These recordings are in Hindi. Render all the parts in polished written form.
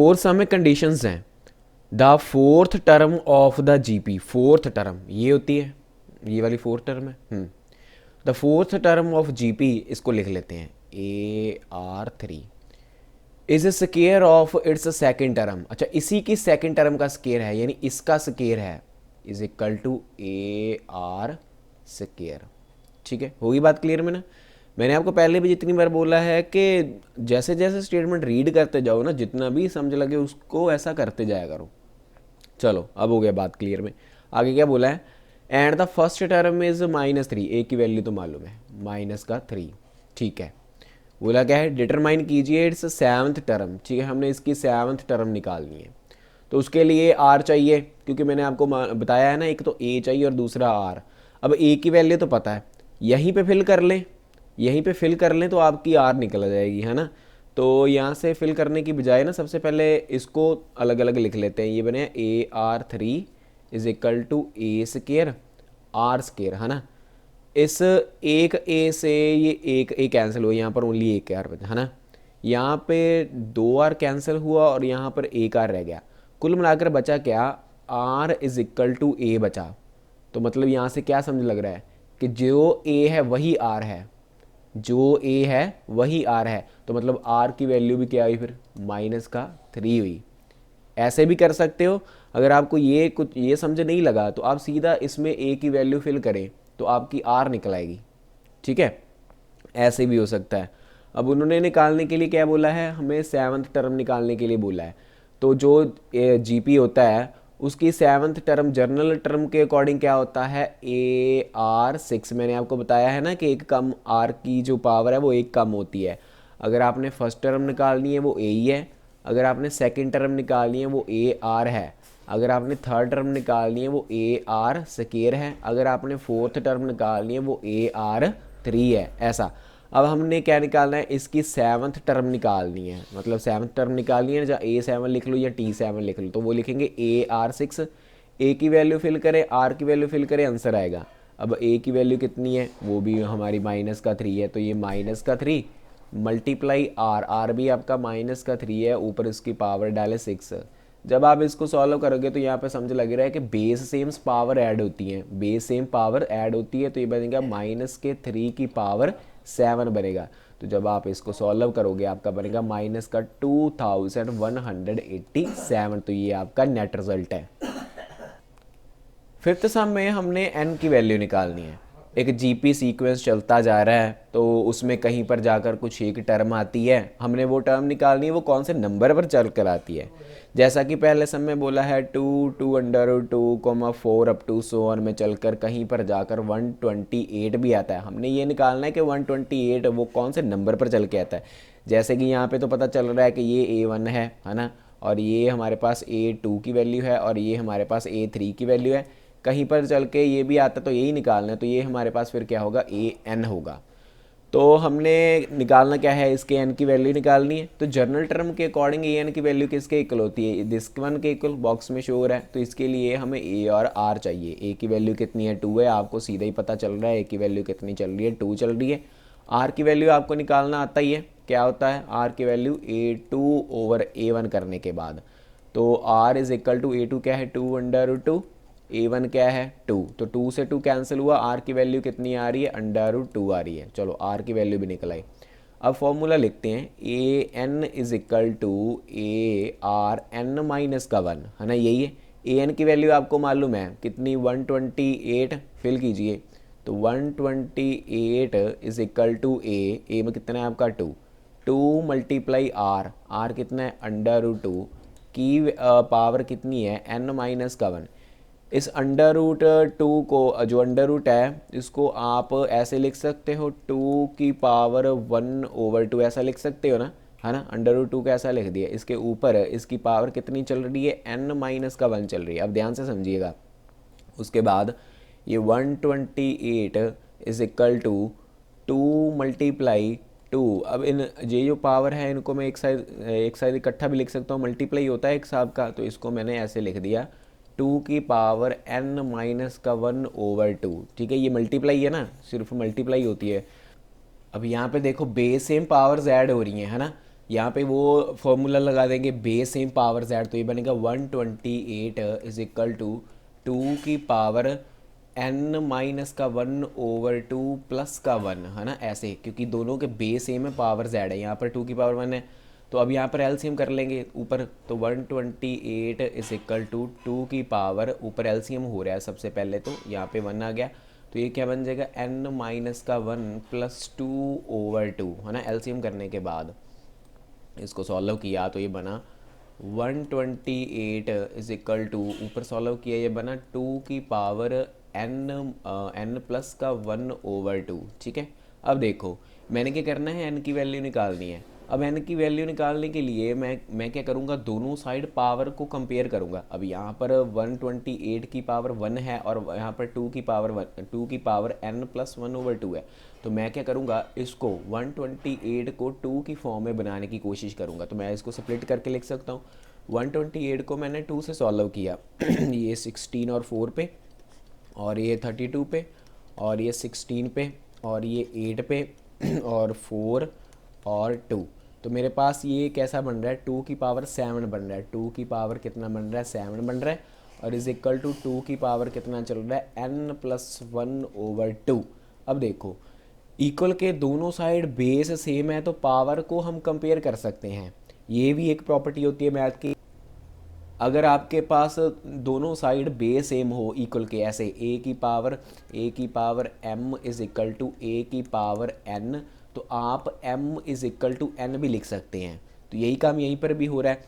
फोर्थ सम में कंडीशंस हैं। The fourth term of the GP, fourth term ये होती है, ये वाली फोर्थ टर्म है। The fourth term of GP, इसको लिख लेते हैं AR3 is a square of its second term. अच्छा, इसी की सेकेंड टर्म का स्केयर है, यानी इसका स्केयर है, is equal to AR square. ठीक है, होगी बात क्लियर में ना। मैंने आपको पहले भी जितनी बार बोला है कि जैसे जैसे स्टेटमेंट रीड करते जाओ ना, जितना भी समझ लगे उसको ऐसा करते जाया करो। चलो अब हो गया बात क्लियर में। आगे क्या बोला है, and the first term is -3, ए की वैल्यू तो मालूम है, -3। ठीक है, बोला क्या है, डिटरमाइन कीजिए इट्स सेवन्थ टर्म। ठीक है, हमने इसकी सेवन्थ टर्म निकालनी है, तो उसके लिए आर चाहिए, क्योंकि मैंने आपको बताया है ना, एक तो ए चाहिए और दूसरा आर। अब ए की वैल्यू तो पता है, यहीं पे फिल कर लें, यहीं पे फिल कर लें तो आपकी आर निकल जाएगी, है ना। तो यहाँ से फिल करने की बजाय ना, सबसे पहले इसको अलग अलग लिख लेते हैं। ये बने AR3 is equal to A square R square, है ना। इस एक ए से ये एक ए कैंसिल हुआ, यहाँ पर ओनली एक आर बचा, है ना। यहाँ पे 2 आर कैंसिल हुआ और यहाँ पर एक आर रह गया। कुल मिलाकर बचा क्या, आर इज इक्वल टू ए बचा। तो मतलब यहाँ से क्या समझ लग रहा है कि जो ए है वही आर है, जो ए है वही आर है। तो मतलब आर की वैल्यू भी क्या हुई फिर, -3 हुई। ऐसे भी कर सकते हो, अगर आपको ये कुछ ये समझ नहीं लगा तो आप सीधा इसमें ए की वैल्यू फिल करें तो आपकी आर निकल आएगी। ठीक है, ऐसे भी हो सकता है। अब उन्होंने निकालने के लिए क्या बोला है, हमें सेवन्थ टर्म निकालने के लिए बोला है। तो जो जीपी होता है उसकी सेवन्थ टर्म जर्नल टर्म के अकॉर्डिंग क्या होता है, AR6। मैंने आपको बताया है ना कि एक कम आर की जो पावर है वो एक कम होती है। अगर आपने फर्स्ट टर्म निकालनी है वो ए ही है, अगर आपने सेकंड टर्म निकालनी है वो AR है, अगर आपने थर्ड टर्म निकालनी है वो AR स्केयर है, अगर आपने फोर्थ टर्म निकालनी है वो AR3 है, ऐसा। अब हमने क्या निकालना है, इसकी सेवन्थ टर्म निकालनी है, मतलब सेवन्थ टर्म निकालनी है, जहाँ A7 लिख लो या T7 लिख लो, तो वो लिखेंगे AR6। ए की वैल्यू फिल करें, आर की वैल्यू फिल करें, आंसर आएगा। अब ए की वैल्यू कितनी है, वो भी हमारी -3 है, तो ये -3 मल्टीप्लाई आर, आर भी आपका -3 है, ऊपर इसकी पावर डाले 6। जब आप इसको सॉल्व करोगे तो यहाँ पे समझ लग रहा है कि बेस सेम पावर ऐड होती है, बेस सेम पावर ऐड होती है, तो ये बनेगा -3 की पावर 7 बनेगा। तो जब आप इसको सॉल्व करोगे आपका बनेगा -2187। तो ये आपका नेट रिजल्ट है। फिफ्थ सम में हमने n की वैल्यू निकालनी है। एक जीपी सीक्वेंस चलता जा रहा है, तो उसमें कहीं पर जाकर कुछ एक टर्म आती है, हमने वो टर्म निकालनी है, वो कौन से नंबर पर चल कर आती है। जैसा कि पहले सम में बोला है 2 2 4 अप टू सो ऑन में चलकर कहीं पर जाकर 128 भी आता है। हमने ये निकालना है कि 128 वो कौन से नंबर पर चल के आता है। जैसे कि यहाँ पे तो पता चल रहा है कि ये A1 है ना, और ये हमारे पास A2 की वैल्यू है और ये हमारे पास A3 की वैल्यू है। कहीं पर चल के ये भी आता तो यही निकालना है, तो ये हमारे पास फिर क्या होगा, AN होगा। तो हमने निकालना क्या है, इसके n की वैल्यू निकालनी है। तो जर्नल टर्म के अकॉर्डिंग AN की वैल्यू किसके इक्वल होती है, दिस वन के इक्वल, बॉक्स में शो हो रहा है। तो इसके लिए हमें A और R चाहिए। A की वैल्यू कितनी है, 2 है, आपको सीधा ही पता चल रहा है। A की वैल्यू कितनी चल रही है, 2 चल रही है। R की वैल्यू आपको निकालना आता ही है, क्या होता है R की वैल्यू A2/A1 करने के बाद। तो R is equal to A2 क्या है, 2/2, A1 क्या है 2, तो 2 से 2 कैंसिल हुआ, R की वैल्यू कितनी आ रही है, √2 आ रही है। चलो R की वैल्यू भी निकल आई। अब फॉर्मूला लिखते हैं, AN is equal to ARN-1, है ना, यही है। AN की वैल्यू आपको मालूम है कितनी, 128, फिल कीजिए। तो 128 इज इक्वल टू ए में कितना है आपका 2 मल्टीप्लाई R कितना है √2 की पावर कितनी है n-1। इस √2 को, जो अंडर रूट है, इसको आप ऐसे लिख सकते हो 2 की पावर 1/2, ऐसा लिख सकते हो ना, है ना। √2 को ऐसा लिख दिया, इसके ऊपर इसकी पावर कितनी चल रही है, n-1 चल रही है। अब ध्यान से समझिएगा। उसके बाद ये 128 इज इक्वल टू 2 मल्टीप्लाई 2। अब इन ये जो पावर है इनको मैं एक साइड इकट्ठा भी लिख सकता हूँ, मल्टीप्लाई होता है एक साहब का, तो इसको मैंने ऐसे लिख दिया 2 की पावर n-1/2। ठीक है, ये मल्टीप्लाई है ना, सिर्फ मल्टीप्लाई होती है। अब यहाँ पे देखो बेस सेम पावर्स ऐड हो रही हैं, है ना। यहाँ पे वो फॉर्मूला लगा देंगे बेस सेम पावर जेड, तो ये बनेगा 128 इज इक्वल टू 2 की पावर n माइनस का 1/2 प्लस का 1, है ना, ऐसे, क्योंकि दोनों के बेस सेम है, पावर जेड है, यहाँ पर 2 की पावर 1 है, तो अब यहाँ पर एलसीएम कर लेंगे ऊपर, तो 128 इज इक्वल टू 2 की पावर, ऊपर एलसीएम हो रहा है सबसे पहले, तो यहाँ पे 1 आ गया, तो ये क्या बन जाएगा n माइनस का 1 प्लस 2/2, है ना, एलसीएम करने के बाद इसको सॉल्व किया तो ये बना 128 इज इक्वल टू, ऊपर सॉल्व किया ये बना 2 की पावर n प्लस का 1/2, ठीक है। अब देखो मैंने क्या करना है, n की वैल्यू निकालनी है। अब n की वैल्यू निकालने के लिए मैं क्या करूँगा, दोनों साइड पावर को कंपेयर करूँगा। अब यहाँ पर 128 की पावर 1 है और यहाँ पर 2 की पावर n प्लस 1/2 है, तो मैं क्या करूँगा, इसको 128 को 2 की फॉर्म में बनाने की कोशिश करूँगा। तो मैं इसको स्प्लिट करके लिख सकता हूँ। 128 को मैंने 2 से सॉल्व किया ये 16 और 4 पे, और ये 32 पे, और ये 16 पे, और ये 8 पे, और 4 और 2, तो मेरे पास ये कैसा बन रहा है, 2 की पावर 7 बन रहा है। 2 की पावर कितना बन रहा है, 7 बन रहा है, और इज इक्वल टू 2 की पावर कितना चल रहा है, n प्लस 1/2। अब देखो इक्वल के दोनों साइड बेस सेम है, तो पावर को हम कंपेयर कर सकते हैं। ये भी एक प्रॉपर्टी होती है मैथ की, अगर आपके पास दोनों साइड बेस सेम हो इक्वल के, ऐसे a की power m is equal to a की पावर n, तो आप m is equal to n भी लिख सकते हैं। तो यही काम यहीं पर भी हो रहा है,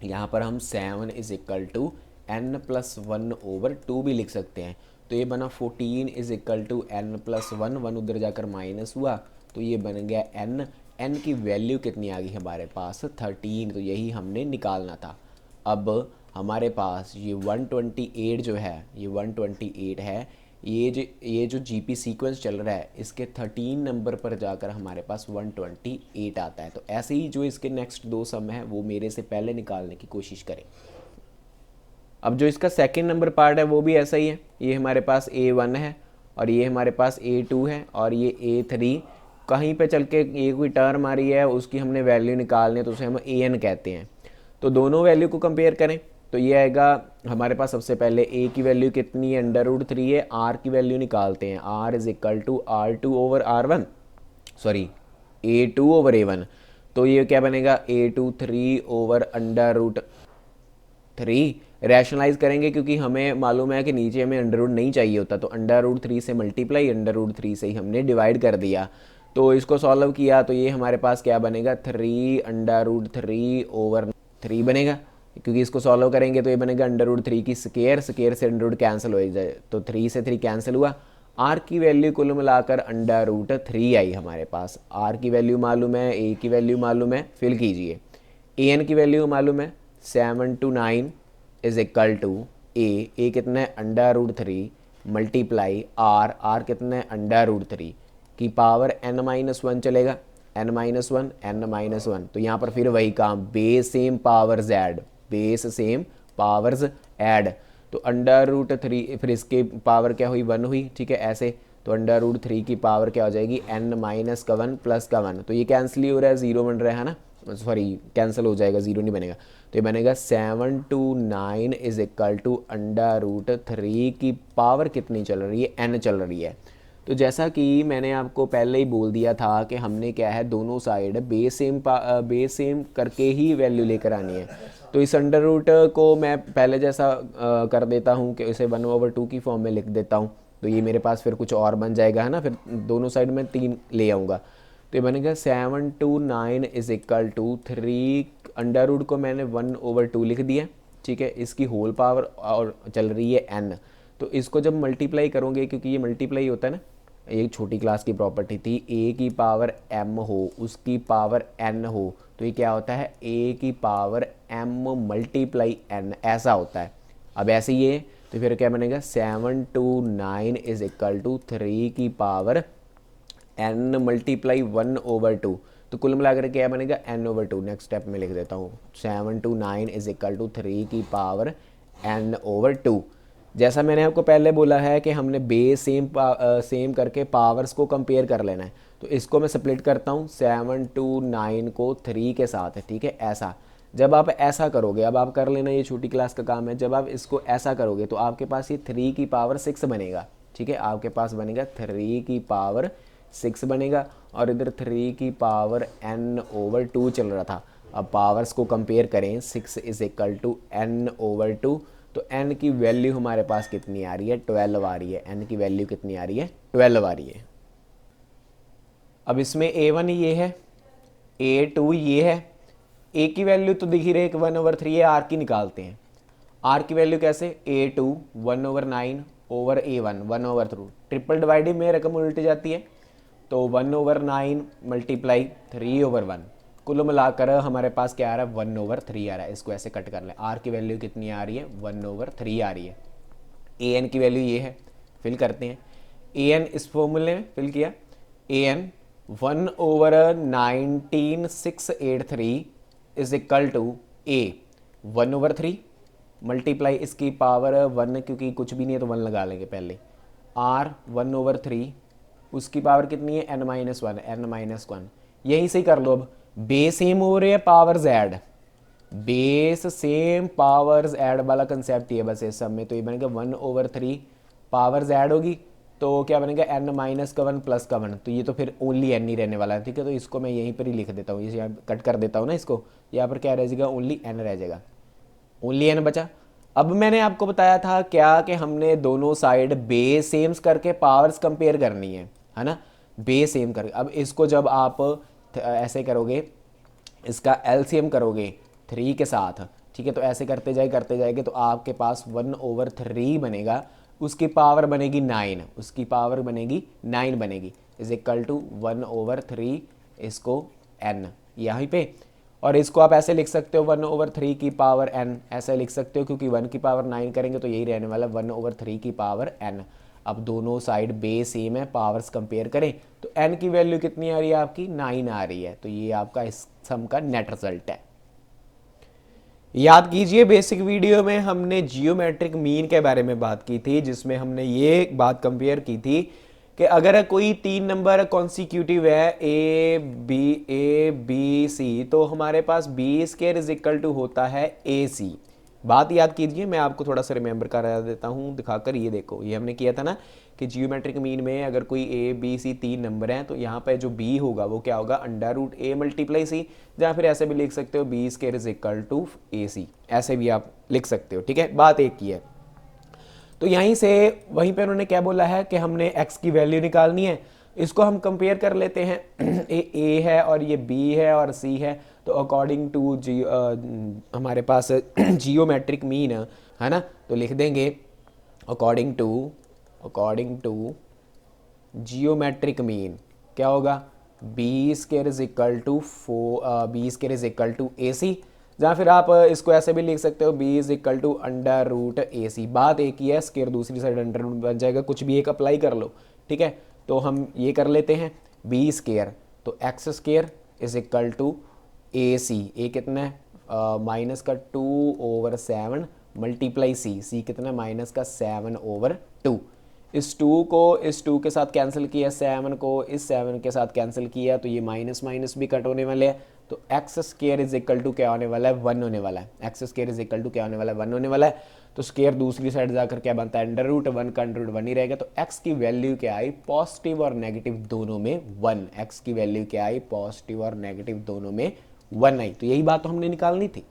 यहाँ पर हम 7 is equal to n plus 1/2 भी लिख सकते हैं। तो ये बना 14 is equal to n plus 1 उधर जाकर माइनस हुआ, तो ये बन गया n की वैल्यू कितनी आ गई हमारे पास, 13, तो यही हमने निकालना था। अब हमारे पास ये 128 जो है, ये 128 है, ये जो जीपी सीक्वेंस चल रहा है, इसके 13 नंबर पर जाकर हमारे पास 128 आता है। तो ऐसे ही जो इसके नेक्स्ट 2 सम है वो मेरे से पहले निकालने की कोशिश करें। अब जो इसका सेकंड नंबर पार्ट है वो भी ऐसा ही है, ये हमारे पास A1 है, और ये हमारे पास A2 है, और ये A3, कहीं पे चल के ये कोई टर्म आ रही है उसकी हमने वैल्यू निकालनी है, तो उसे हम AN कहते हैं। तो दोनों वैल्यू को कंपेयर करें तो ये आएगा हमारे पास, सबसे पहले a की वैल्यू कितनी है, √3 है, r की वैल्यू निकालते हैं, r is equal to R2 over R1, sorry A2 over A1, तो ये क्या बनेगा, A2 3 ओवर √3, रैशनलाइज करेंगे क्योंकि हमें मालूम है कि नीचे हमें अंडर नहीं चाहिए होता, तो √3 से मल्टीप्लाई, √3 से ही हमने डिवाइड कर दिया। तो इसको सॉल्व किया तो ये हमारे पास क्या बनेगा, 3 ओवर 3 बनेगा, क्योंकि इसको सॉल्व करेंगे तो ये बनेगा √3 की स्केयर, स्केयर से अंडर कैंसिल हो जाए, तो 3 से 3 कैंसिल हुआ। r की वैल्यू कुल मिलाकर √3 आई हमारे पास। r की वैल्यू मालूम है, a की वैल्यू मालूम है, फिल कीजिए। an की वैल्यू मालूम है 7 to 9 is equal to a कितना है, √3 मल्टीप्लाई r कितना है, √3 की पावर n-1 चलेगा, n-1, तो यहाँ पर फिर वही काम, base same power z, base same powers add, तो √3, फिर इसके पावर क्या हुई, 1 हुई, ठीक है, ऐसे, तो √3 की पावर क्या हो जाएगी, n-1 प्लस का 1, तो ये कैंसिल ही हो रहा है, 0 बन रहा है ना, सॉरी कैंसिल हो जाएगा, 0 नहीं बनेगा, तो ये बनेगा 7 to 9 इज इक्वल टू √3 की पावर कितनी चल रही है, n चल रही है। तो जैसा कि मैंने आपको पहले ही बोल दिया था कि हमने क्या है, दोनों साइड बेस सेम करके ही वैल्यू लेकर आनी है। तो इस अंडर रूट को मैं पहले जैसा कर देता हूँ कि इसे 1/2 की फॉर्म में लिख देता हूँ, तो ये मेरे पास फिर कुछ और बन जाएगा, है ना, फिर दोनों साइड में 3 ले आऊँगा, तो ये बनेगा 7 to 9 is equal to 3, under root को मैंने 1/2 लिख दिया, ठीक है, इसकी होल पावर और चल रही है n, तो इसको जब मल्टीप्लाई करोगे, क्योंकि ये मल्टीप्लाई होता है ना, एक छोटी क्लास की प्रॉपर्टी थी, a की पावर m हो उसकी पावर n हो, तो ये क्या होता है, a की पावर m मल्टीप्लाई n, ऐसा होता है। अब ऐसे ही है, तो फिर क्या बनेगा, 7 to 9 इज इक्वल टू 3 की पावर n मल्टीप्लाई 1/2, तो कुल मिलाकर क्या बनेगा, n/2, नेक्स्ट स्टेप में लिख देता हूँ, 7 to 9 इज इक्वल टू 3 की पावर n/2। जैसा मैंने आपको पहले बोला है कि हमने बेस सेम करके पावर्स को कंपेयर कर लेना है, तो इसको मैं स्प्लिट करता हूँ 7 to 9 को 3 के साथ, ठीक है। ऐसा जब आप ऐसा करोगे, अब आप कर लेना, ये छोटी क्लास का काम है, जब आप इसको ऐसा करोगे तो आपके पास ये 3 की पावर 6 बनेगा, ठीक है। आपके पास बनेगा 3 की पावर 6 बनेगा, और इधर 3 की पावर n/2 चल रहा था। अब पावर्स को कंपेयर करें, 6 इज इक्वल टू n/2, तो n की वैल्यू हमारे पास कितनी आ रही है, 12 आ रही है। n की वैल्यू कितनी आ रही है, 12 आ रही है। अब इसमें a1 ये है, a2 ये है, a की वैल्यू तो दिख ही रही है 1/3 है। r की निकालते हैं, r की वैल्यू कैसे, a2 1/9 over a1 1/3, triple dividing में रकम उल्टी जाती है, तो 1/9 मल्टीप्लाई 3/1, कुल मिलाकर हमारे पास क्या आ रहा है, 1/3 आ रहा है। इसको ऐसे कट कर लें, r की वैल्यू कितनी आ रही है, 1/3 आ रही है। an की वैल्यू ये है, फिल करते हैं। an इस फॉर्मूले में फिल किया, an 1/19683 is equal to a 1/3 multiply इसकी पावर 1, क्योंकि कुछ भी नहीं है तो 1 लगा लेंगे पहले, r 1/3 उसकी पावर कितनी है, n-1 यहीं से ही कर लो। अब बेस सेम हो रहे हैं, powers add, base same powers add वाला कंसेप्ट ये बस इस सब में। तो ये बनेगा 1/3 पावर्स ऐड होगी तो क्या बनेगा, n-1 प्लस का 1, तो ये तो फिर ओनली n ही रहने वाला है, ठीक है। तो इसको मैं यहीं पर ही लिख देता हूँ, इसे यहाँ कट कर देता हूँ ना, इसको यहाँ पर क्या रह जाएगा, ओनली n रह जाएगा, ओनली n बचा। अब मैंने आपको बताया था क्या कि हमने दोनों साइड बेस सेम्स करके पावर्स कंपेयर करनी है ना, बेस सेम करके। अब इसको जब आप ऐसे करोगे, इसका एलसीएम करोगे 3 के साथ, ठीक है, तो ऐसे करते जाएंगे तो आपके पास 1/3 बनेगा, उसकी पावर बनेगी 9, उसकी पावर बनेगी 9 बनेगी, इज इक्वल टू 1/3 इसको n यहाँ पे। और इसको आप ऐसे लिख सकते हो 1/3 की पावर n, ऐसे लिख सकते हो क्योंकि 1 की पावर 9 करेंगे तो यही रहने वाला 1/3 की पावर n। अब दोनों साइड बेस सेम है, पावर्स कंपेयर करें तो n की वैल्यू कितनी आ रही है आपकी, 9 आ रही है। तो ये आपका इस सम का नेट रिजल्ट है। याद कीजिए बेसिक वीडियो में हमने जियोमेट्रिक मीन के बारे में बात की थी, जिसमें हमने ये बात कंपेयर की थी कि अगर कोई 3 नंबर कॉन्सिक्यूटिव है ए बी सी, तो हमारे पास B square is equal to होता है ए सी। बात याद कीजिए, मैं आपको थोड़ा सा रिमेंबर करा देता हूँ दिखाकर। ये देखो, ये हमने किया था ना कि जियोमेट्रिक मीन में अगर कोई ए बी सी 3 नंबर हैं तो यहाँ पे जो बी होगा वो क्या होगा, √a मल्टीप्लाई सी, या फिर ऐसे भी लिख सकते हो B square is equal to A C, ऐसे भी आप लिख सकते हो, ठीक है। बात एक ही है। तो यहीं से वहीं पे उन्होंने क्या बोला है कि हमने x की वैल्यू निकालनी है। इसको हम कंपेयर कर लेते हैं, ए है और ये बी है और सी है, तो अकॉर्डिंग टू हमारे पास जियोमेट्रिक मीन है ना, तो लिख देंगे अकॉर्डिंग टू जियोमेट्रिक मीन क्या होगा, B square is equal to A C, या फिर आप इसको ऐसे भी लिख सकते हो B is equal to √AC। बात एक ही है, स्क्वायर दूसरी साइड अंडर रूट बन जाएगा, कुछ भी एक अप्लाई कर लो, ठीक है। तो हम ये कर लेते हैं बी स्क्वायर, तो X square is equal to AC, A कितना है -2/7 मल्टीप्लाई सी कितना -7/2। इस 2 को इस 2 के साथ कैंसिल किया, 7 को इस 7 के साथ कैंसिल किया, तो ये माइनस माइनस भी कट होने वाले हैं, तो X square is equal to क्या होने वाला है, 1 होने वाला है। X square is equal to क्या होने वाला है, 1 होने वाला है। तो स्क्वायर दूसरी साइड जाकर क्या बनता है, √1 का √1 ही रहेगा। तो एक्स की वैल्यू क्या आई, पॉजिटिव और नेगेटिव दोनों में 1। एक्स की वैल्यू क्या आई, पॉजिटिव और नेगेटिव दोनों में 1 आई। तो यही बात तो हमने निकालनी थी।